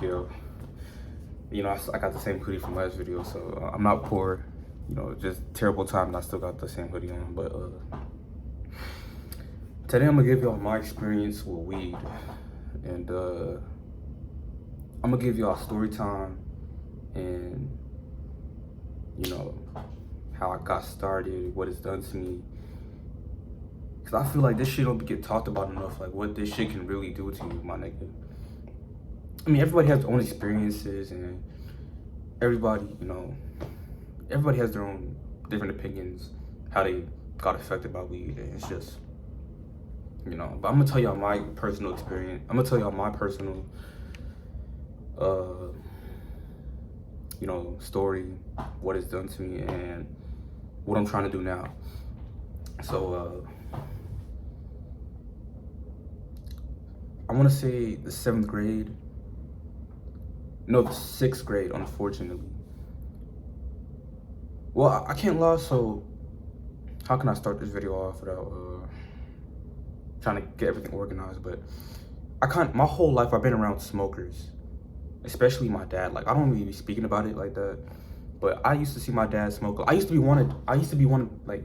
yo. I got the same hoodie from last video, so I'm not poor. Just terrible time, and I still got the same hoodie on. But today I'm gonna give y'all my experience with weed, and I'm gonna give y'all story time, and how I got started, what it's done to me. Cause I feel like this shit don't get talked about enough. Like what this shit can really do to you, my nigga. I mean, everybody has their own experiences, and everybody has their own different opinions, how they got affected by weed, and it's just, but I'm gonna tell y'all my personal experience. I'm gonna tell y'all my personal, story, what it's done to me, and what I'm trying to do now. So, I want to say the 7th grade. No, the 6th grade, unfortunately. Well, I can't lie, so how can I start this video off without trying to get everything organized? But my whole life I've been around smokers, especially my dad. Like, I don't really be speaking about it like that, but I used to see my dad smoke. I used to be one, like,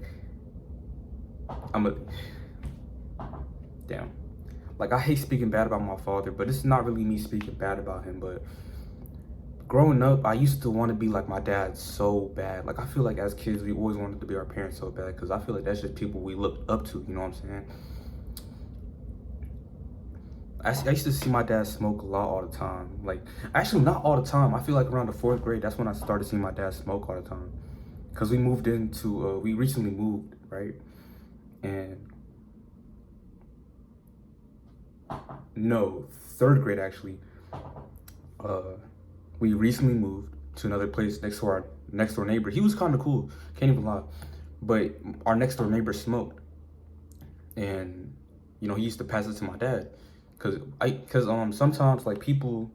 damn. Like, I hate speaking bad about my father, but it's not really me speaking bad about him, but growing up, I used to want to be like my dad so bad. Like, I feel like as kids, we always wanted to be our parents so bad, because I feel like that's just people we looked up to, you know what I'm saying? I used to see my dad smoke a lot all the time. Like, actually, not all the time. I feel like around the 4th grade, that's when I started seeing my dad smoke all the time. Because we recently moved, right? And no, 3rd grade, actually. We recently moved to another place next to our next door neighbor. He was kind of cool, can't even lie. But our next door neighbor smoked, and he used to pass it to my dad, cause sometimes, like, people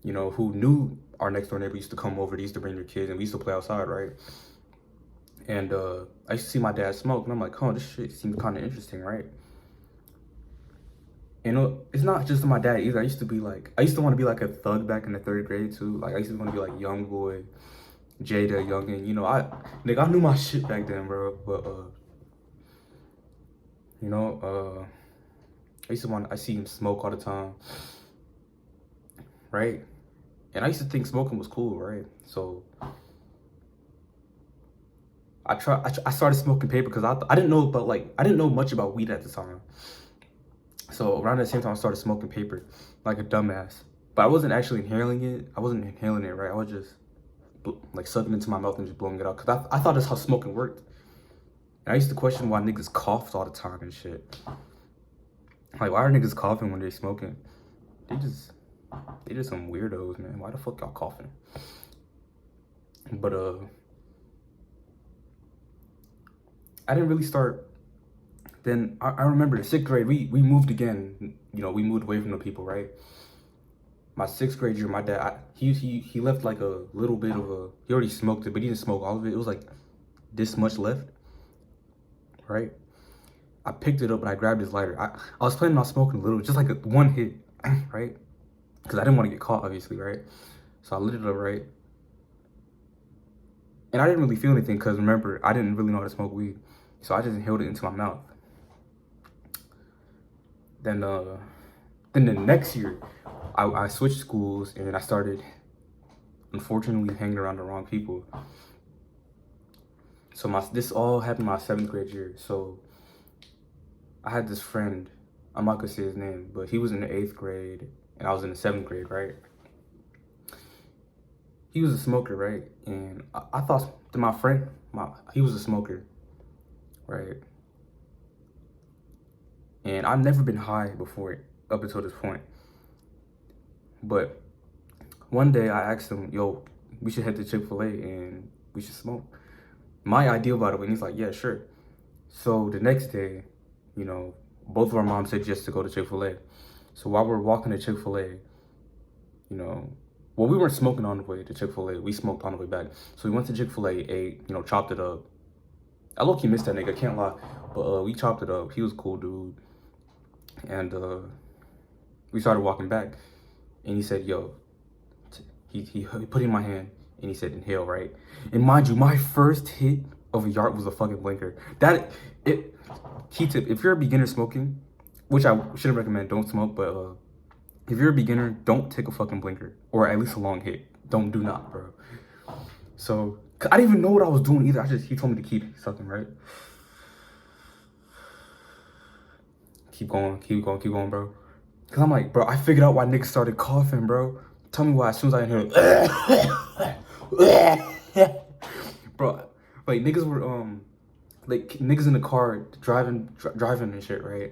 who knew our next door neighbor used to come over. They used to bring their kids, and we used to play outside, right? And I used to see my dad smoke, and I'm like, oh, this shit seems kind of interesting, right? It's not just my dad either. I used to want to be like a thug back in the 3rd grade too. Like, I used to want to be like Young Boy, Jada, Youngin. I knew my shit back then, bro. But I see him smoke all the time, right? And I used to think smoking was cool, right? So I started smoking paper because I didn't know much about weed at the time. So around the same time, I started smoking paper like a dumbass. But I wasn't actually inhaling it. I wasn't inhaling it, right? I was just like sucking into my mouth and just blowing it out. Because I thought that's how smoking worked. And I used to question why niggas coughed all the time and shit. Like, why are niggas coughing when they're smoking? They just some weirdos, man. Why the fuck y'all coughing? But I didn't really start. Then I remember the 6th grade, we moved again. We moved away from the people, right? My 6th grade year, my dad, he left like a little bit of he already smoked it, but he didn't smoke all of it. It was like this much left, right? I picked it up and I grabbed his lighter. I was planning on smoking a little, just like one hit, right? Because I didn't want to get caught, obviously, right? So I lit it up, right? And I didn't really feel anything, because remember, I didn't really know how to smoke weed. So I just inhaled it into my mouth. Then the next year, I switched schools, and I started, unfortunately, hanging around the wrong people. So this all happened my 7th grade year. So I had this friend, I'm not gonna say his name, but he was in the 8th grade, and I was in the 7th grade, right? He was a smoker, right? And I thought that my friend, he was a smoker, right? And I've never been high before, up until this point. But one day I asked him, yo, we should head to Chick-fil-A and we should smoke. My idea about it, and he's like, yeah, sure. So the next day, both of our moms said yes to go to Chick-fil-A. So while we're walking to Chick-fil-A, well, we weren't smoking on the way to Chick-fil-A. We smoked on the way back. So we went to Chick-fil-A, ate, chopped it up. I low-key missed that nigga, I can't lie. But we chopped it up. He was a cool dude. And we started walking back. And he said, yo, he put it in my hand and he said inhale, right? And mind you, my first hit of a yard was a fucking blinker. Key tip, if you're a beginner smoking, which I shouldn't recommend, don't smoke, but if you're a beginner, don't take a fucking blinker, or at least a long hit. Do not, bro. So I didn't even know what I was doing either. He told me to keep sucking, right? Keep going, bro. Cause I'm like, bro, I figured out why niggas started coughing, bro. Tell me why as soon as I inhaled. Bro, like niggas were like niggas in the car driving and shit, right?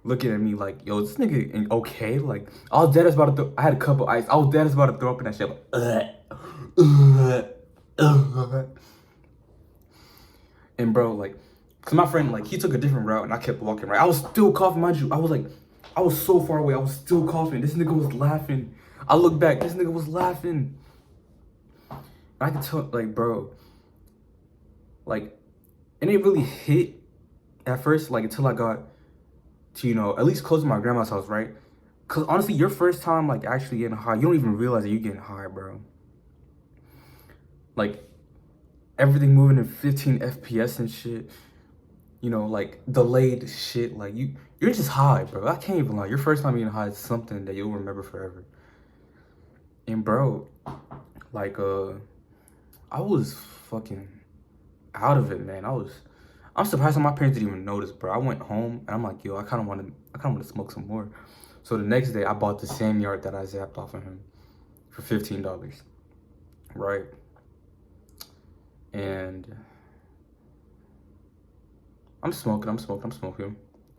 Looking at me like, yo, this nigga ain't okay. Like, I was dead as about to throw, I had a cup of ice. I was dead as about to throw up in that shit. Like, and bro, like, cause my friend, like, he took a different route and I kept walking, right? I was still coughing, mind you. I was so far away. I was still coughing. This nigga was laughing. I look back, this nigga was laughing. I could tell, like, bro, like, it didn't really hit at first, like, until I got to, you know, at least close to my grandma's house, right? Cause honestly, your first time, like, actually getting high, you don't even realize that you're getting high, bro. Like, everything moving in 15 FPS and shit. You know, like, delayed shit. Like, you're just high, bro. I can't even lie. Your first time getting high is something that you'll remember forever. And, bro, like, I was fucking out of it, man. I'm surprised that my parents didn't even notice, bro. I went home, and I'm like, yo, I kind of want to smoke some more. So the next day, I bought the same yard that I zapped off of him for $15, right? And I'm smoking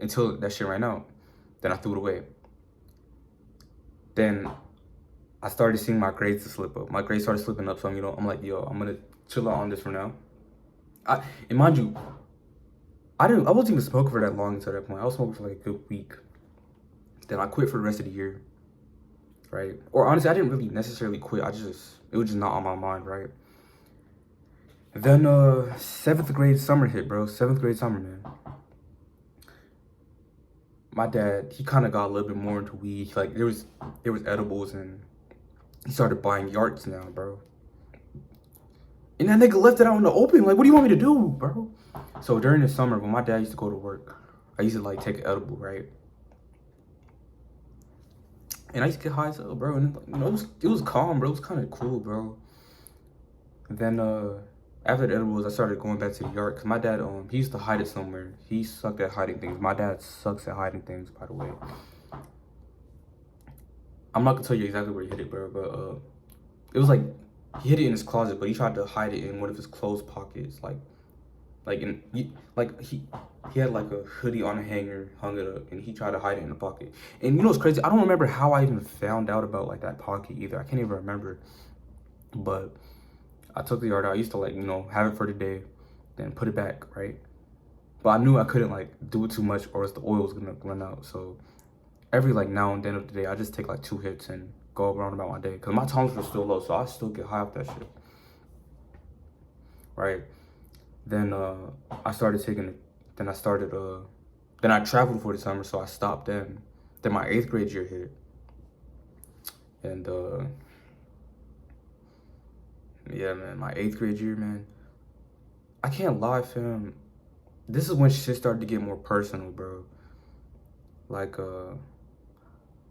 until that shit ran out. Then I threw it away. Then I started seeing my grades to slip up. My grades started slipping up, so you know, I'm like, yo, I'm gonna chill out on this for now. And mind you, I wasn't even smoking for that long until that point. I was smoking for like a good week. Then I quit for the rest of the year, right? Or honestly, I didn't really necessarily quit. It was just not on my mind, right? Then 7th grade summer hit, bro. 7th grade summer, man. My dad, he kind of got a little bit more into weed. Like there was edibles, and he started buying yards now, bro. And that nigga left it out in the open. Like, what do you want me to do, bro? So during the summer, when my dad used to go to work, I used to like take an edible, right? And I used to get high as hell, bro. And you know, it was calm, bro. It was kind of cool, bro. And then after the edibles, I started going back to the yard because my dad, he used to hide it somewhere. He sucked at hiding things. My dad sucks at hiding things, by the way. I'm not gonna tell you exactly where he hid it, bro, but it was like he hid it in his closet, but he tried to hide it in one of his clothes pockets, he had like a hoodie on a hanger, hung it up, and he tried to hide it in the pocket. And you know what's crazy? I don't remember how I even found out about like that pocket either. I can't even remember. But I took the yard out. I used to like, you know, have it for the day, then put it back, right? But I knew I couldn't like do it too much or else the oil was gonna run out. So every like now and then of the day, I just take like 2 hits and go around about my day. Cause my tolerance was still low, so I still get high off that shit. Right? Then I started taking it. Then I traveled for the summer, so I stopped then. Then my 8th grade year hit. And yeah, man, my 8th grade year, man. I can't lie, fam. This is when shit started to get more personal, bro. Like,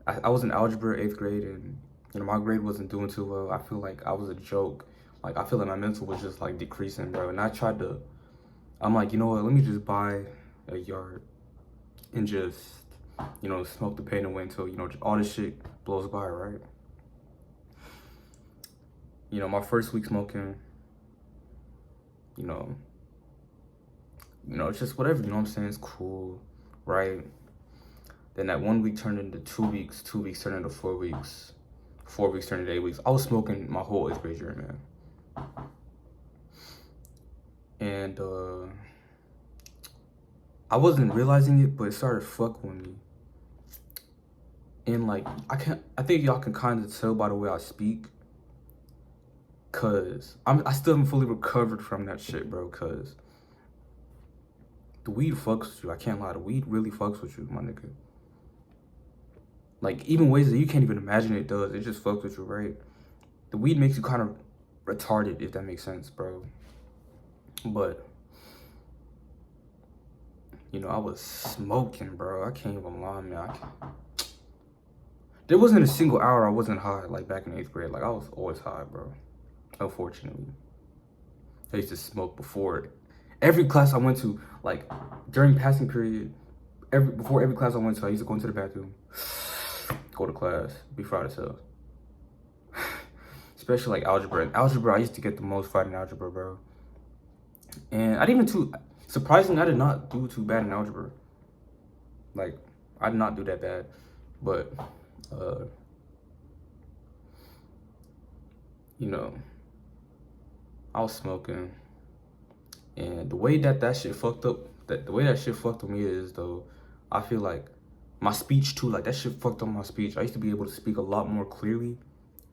I was in algebra 8th grade, and you know my grade wasn't doing too well. I feel like I was a joke. Like I feel like my mental was just like decreasing, bro. And I'm like, you know what? Let me just buy a yard and just, you know, smoke the pain away until, you know, all this shit blows by, right? You know, my first week smoking, you know, it's just whatever, you know what I'm saying? It's cool, right? Then that 1 week turned into 2 weeks, 2 weeks turned into 4 weeks, 4 weeks turned into 8 weeks. I was smoking my whole 8th grade year, man. And I wasn't realizing it, but it started fucking with me. And like, I think y'all can kind of tell by the way I speak, cause I still haven't fully recovered from that shit, bro, cause the weed fucks with you. I can't lie, the weed really fucks with you, my nigga. Like, even ways that you can't even imagine it does. It just fucks with you, right? the weed makes you kind of retarded, if that makes sense, bro. But you know, I was smoking, bro. I can't even lie, man. There wasn't a single hour I wasn't high, like back in 8th grade. Like I was always high, bro. Unfortunately, I used to smoke before every class I went to. Like during passing period, before every class I went to, I used to go into the bathroom, go to class, be fried as hell. Especially like algebra. In algebra, I used to get the most fried in algebra, bro. And I didn't even surprisingly, I did not do too bad in algebra. Like, I did not do that bad. But, you know, I was smoking. And the way that shit fucked up, the way that shit fucked with me is, though, I feel like my speech, too, like, that shit fucked up my speech. I used to be able to speak a lot more clearly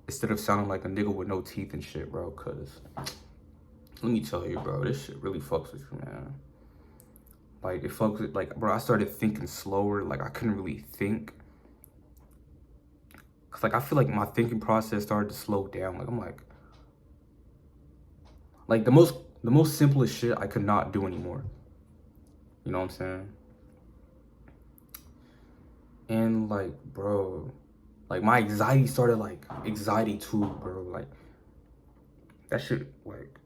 instead of sounding like a nigga with no teeth and shit, bro, because let me tell you, bro, this shit really fucks with you, man. Like, it fucks with, like, bro, I started thinking slower. Like, I couldn't really think. Cause, like, I feel like my thinking process started to slow down. Like, I'm like, the most simplest shit I could not do anymore. You know what I'm saying? And, like, bro, like, my anxiety started, like, anxiety too, bro. Like, that shit, like,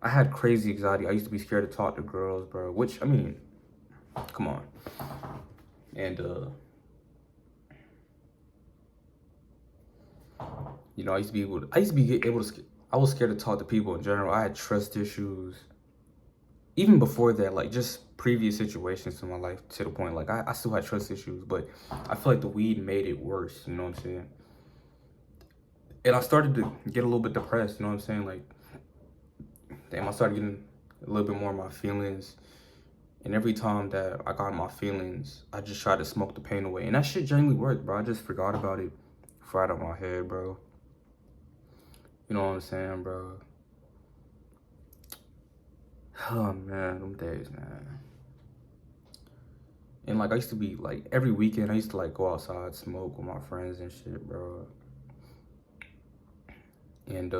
I had crazy anxiety. I used to be scared to talk to girls, bro. Which, I mean, come on. And, you know, I was scared to talk to people in general. I had trust issues. Even before that, like, just previous situations in my life to the point, like, I still had trust issues. But I feel like the weed made it worse, you know what I'm saying? And I started to get a little bit depressed, you know what I'm saying? Like, damn, I started getting a little bit more of my feelings. And every time that I got my feelings, I just tried to smoke the pain away. And that shit genuinely worked, bro. I just forgot about it. Right out my head, bro. You know what I'm saying, bro? Oh, man, them days, man. And, like, I used to be, like, every weekend, I used to, like, go outside, smoke with my friends and shit, bro. And,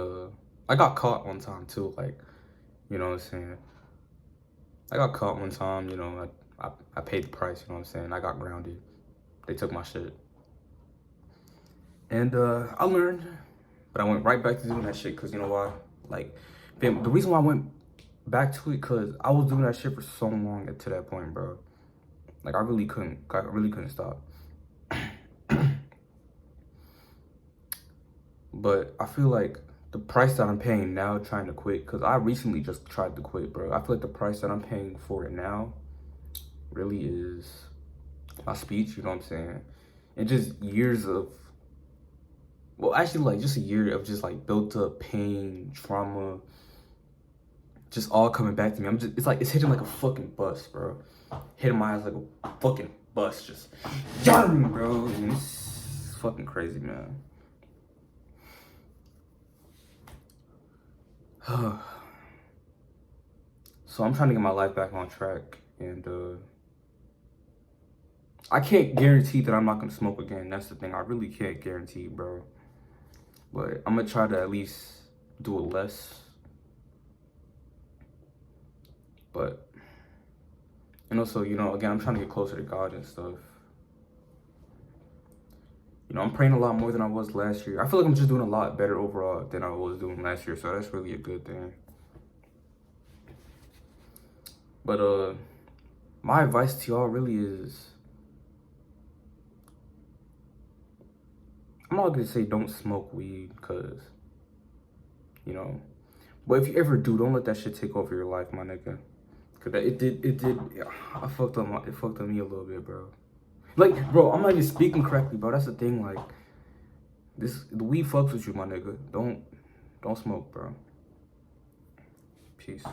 I got caught one time, too, like, you know what I'm saying? I got caught one time, you know, I paid the price, you know what I'm saying? I got grounded. They took my shit. And, I learned, but I went right back to doing that shit, because, you know why? Like, the reason why I went back to it, because I was doing that shit for so long to that point, bro. Like, I really couldn't stop. But I feel like the price that I'm paying now trying to quit, because I recently just tried to quit, bro. I feel like the price that I'm paying for it now really is my speech, you know what I'm saying? And just years of, well, actually, like, just a year of just, like, built up pain, trauma, just all coming back to me. It's like, it's hitting like a fucking bus, bro. Hitting my ass like a fucking bus, just, bro. And it's fucking crazy, man. So I'm trying to get my life back on track, and I can't guarantee that I'm not gonna smoke again. That's the thing. I really can't guarantee, bro. But I'm gonna try to at least do it less. But, and also, you know, again, I'm trying to get closer to God and stuff. You know, I'm praying a lot more than I was last year. I feel like I'm just doing a lot better overall than I was doing last year, so that's really a good thing. But, my advice to y'all really is, I'm not gonna say don't smoke weed, because, you know, but if you ever do, don't let that shit take over your life, my nigga. Cause it did, it fucked up me a little bit, bro. Like, bro, I'm not even speaking correctly, bro. That's the thing, like, the weed fucks with you, my nigga. Don't smoke, bro. Peace.